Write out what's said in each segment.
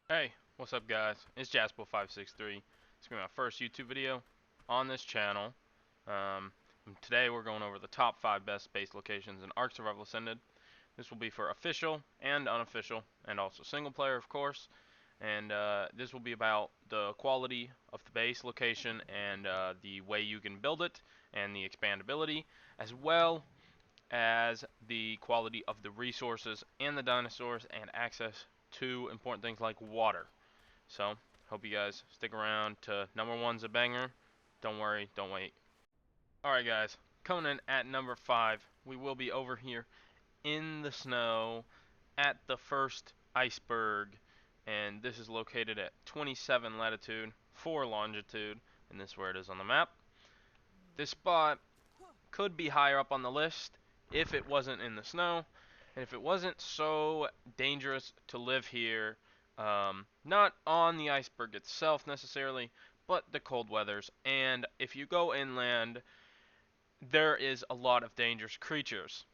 Hey, what's up guys? It's Jaspo563. It's gonna be my first YouTube video on this channel. Um, Today we're going over the top 5 best base locations in Ark Survival Ascended. This will be for official and unofficial, and also single player of course. And this will be about the quality of the base location and the way you can build it and the expandability, as well as the quality of the resources and the dinosaurs and access to important things like water. So, hope you guys stick around to number one's a banger. Don't worry, don't wait. Alright guys, coming in at number 5, we will be over here in the snow at the first Iceberg. And this is located at 27 latitude, 4 longitude, and this is where it is on the map. This spot could be higher up on the list if it wasn't in the snow, and if it wasn't so dangerous to live here, not on the iceberg itself necessarily, but the cold weathers. And if you go inland, there is a lot of dangerous creatures.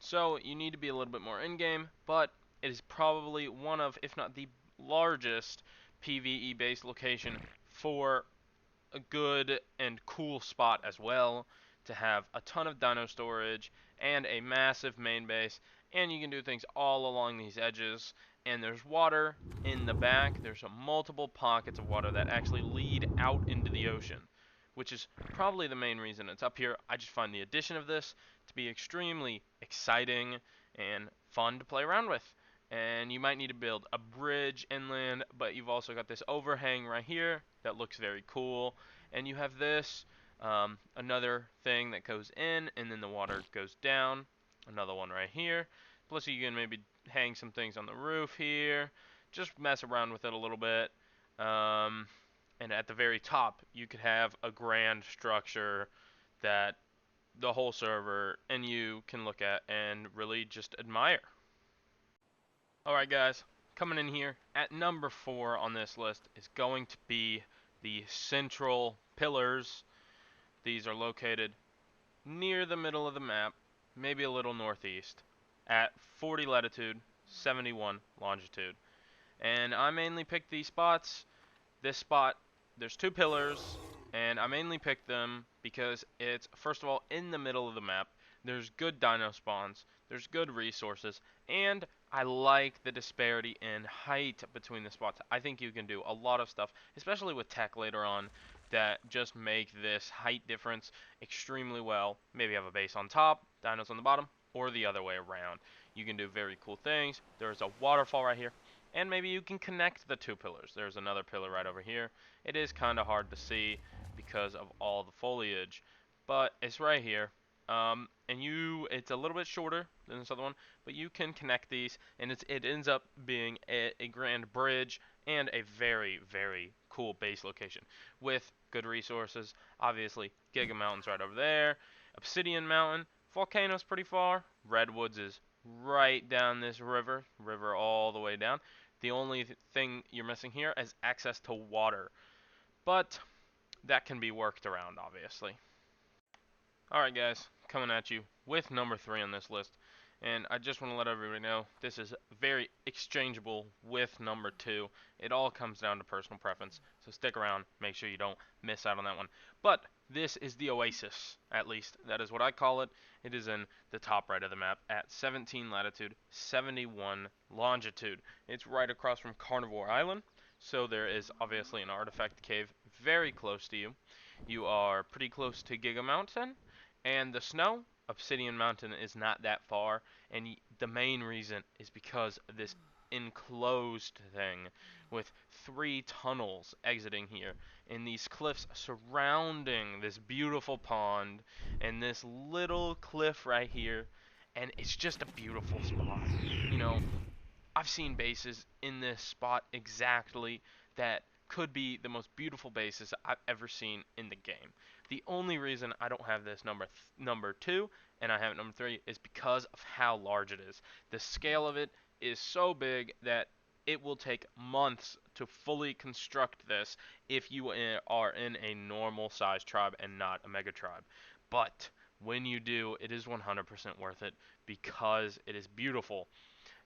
So you need to be a little bit more in-game, but it is probably one of, if not the largest, PvE based location for a good and cool spot as well, to have a ton of dino storage and a massive main base, and you can do things all along these edges. And there's water in the back. There's multiple pockets of water that actually lead out into the ocean, which is probably the main reason it's up here. I just find the addition of this to be extremely exciting and fun to play around with. And you might need to build a bridge inland, but you've also got this overhang right here that looks very cool. And you have this, another thing that goes in, and then the water goes down. Another one right here. Plus you can maybe hang some things on the roof here. Just mess around with it a little bit. Um, and at the very top, you could have a grand structure that the whole server and you can look at and really just admire. Alright guys, coming in here at number 4 on this list is going to be the central pillars. These are located near the middle of the map, maybe a little northeast, at 40 latitude, 71 longitude. And I mainly picked these spots. This spot, there's 2 pillars, and I mainly picked them because it's, first of all, in the middle of the map. There's good dino spawns, there's good resources, and I like the disparity in height between the spots. I think you can do a lot of stuff, especially with tech later on, that just make this height difference extremely well. Maybe have a base on top, dinos on the bottom, or the other way around. You can do very cool things. There's a waterfall right here. And maybe you can connect the 2 pillars. There's another pillar right over here. It is kind of hard to see because of all the foliage, but it's right here. And it's a little bit shorter than this other one, but you can connect these, and it ends up being a grand bridge and a very, very cool base location with good resources. Obviously, Giga Mountain's right over there. Obsidian Mountain. Volcano's pretty far. Redwoods is right down this river all the way down. The only thing you're missing here is access to water, but that can be worked around, obviously. Alright guys, coming at you with number 3 on this list. And I just want to let everybody know, this is very exchangeable with number 2. It all comes down to personal preference, so stick around, make sure you don't miss out on that one. But this is the Oasis, at least. That is what I call it. It is in the top right of the map at 17 latitude, 71 longitude. It's right across from Carnivore Island, so there is obviously an artifact cave very close to you. You are pretty close to Giga Mountain, and the snow. Obsidian Mountain is not that far, and the main reason is because of this enclosed thing with 3 tunnels exiting here, and these cliffs surrounding this beautiful pond, and this little cliff right here, and it's just a beautiful spot. You know, I've seen bases in this spot exactly that could be the most beautiful bases I've ever seen in the game. The only reason I don't have this number 2 and I have it number 3 is because of how large it is. The scale of it is so big that it will take months to fully construct this if you are in a normal size tribe and not a mega tribe. But when you do, it is 100% worth it because it is beautiful.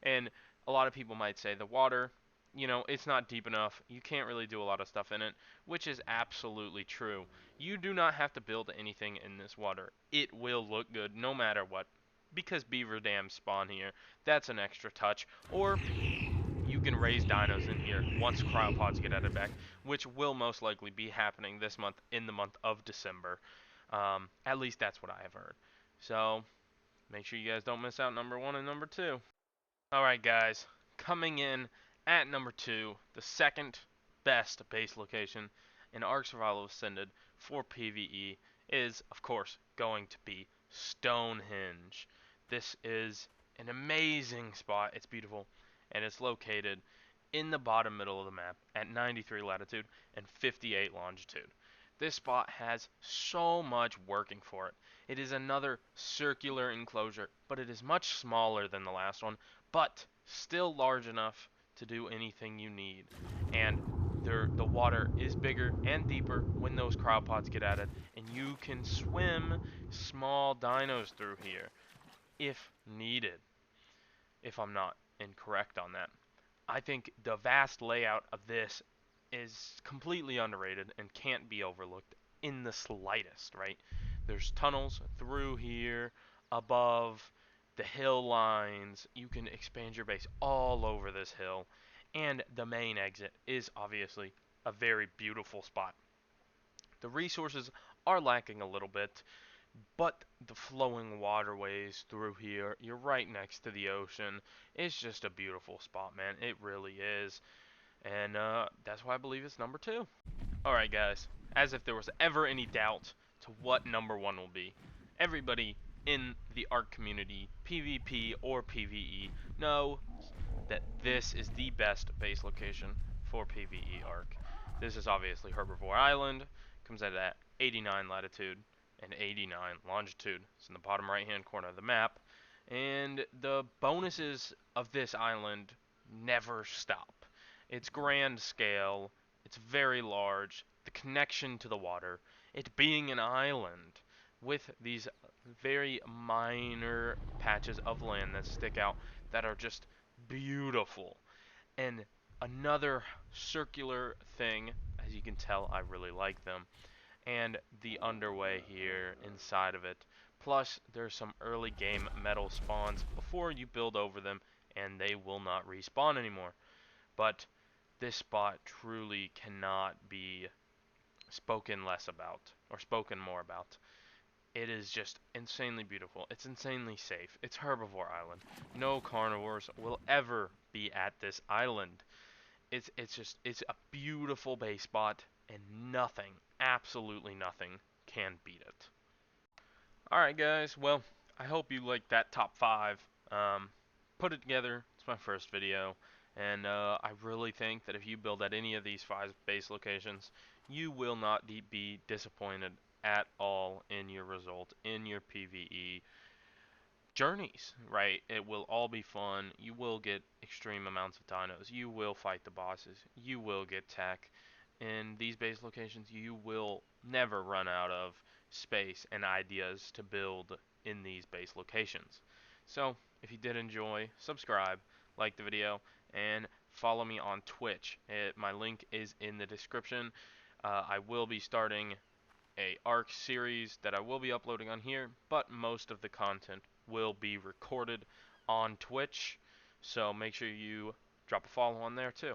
And a lot of people might say the water you know, it's not deep enough. You can't really do a lot of stuff in it, which is absolutely true. You do not have to build anything in this water. It will look good no matter what, because beaver dams spawn here. That's an extra touch. Or you can raise dinos in here once cryopods get added back, which will most likely be happening this month in the month of December. At least that's what I have heard. So make sure you guys don't miss out number 1 and number 2. Alright guys, coming in at number 2, the second best base location in Ark Survival Ascended for PvE is, of course, going to be Stonehinge. This is an amazing spot. It's beautiful, and it's located in the bottom middle of the map at 93 latitude and 58 longitude. This spot has so much working for it. It is another circular enclosure, but it is much smaller than the last one, but still large enough to do anything you need. And the water is bigger and deeper when those cryopods get added, and you can swim small dinos through here if needed, if I'm not incorrect on that. I think the vast layout of this is completely underrated and can't be overlooked in the slightest, right? There's tunnels through here, above the hill lines. You can expand your base all over this hill. And the main exit is obviously a very beautiful spot. The resources are lacking a little bit, but the flowing waterways through here, you're right next to the ocean. It's just a beautiful spot, man. It really is. And that's why I believe it's number 2. Alright guys, as if there was ever any doubt to what number 1 will be. Everybody in the Ark community, PvP or PvE, know that this is the best base location for PvE Ark. This is obviously Herbivore Island, comes out at 89 latitude and 89 longitude. It's in the bottom right hand corner of the map. And the bonuses of this island never stop. It's grand scale, it's very large, the connection to the water, it being an island with these very minor patches of land that stick out that are just beautiful. And another circular thing, as you can tell, I really like them, and the underway here inside of it. Plus, there's some early game metal spawns before you build over them, and they will not respawn anymore. But this spot truly cannot be spoken less about, or spoken more about. It is just insanely beautiful. It's insanely safe. It's Herbivore Island. No carnivores will ever be at this island. It's a beautiful base spot, and nothing, absolutely nothing, can beat it. Alright guys, well, I hope you liked that top 5. Put it together, it's my first video, and I really think that if you build at any of these 5 base locations, you will not be disappointed at all in your result, in your PvE journeys, right? It will all be fun. You will get extreme amounts of dinos. You will fight the bosses. You will get tech. In these base locations, you will never run out of space and ideas to build in these base locations. So, if you did enjoy, subscribe, like the video, and follow me on Twitch. My link is in the description. I will be starting a Ark series that I will be uploading on here, but most of the content will be recorded on Twitch, so make sure you drop a follow on there too.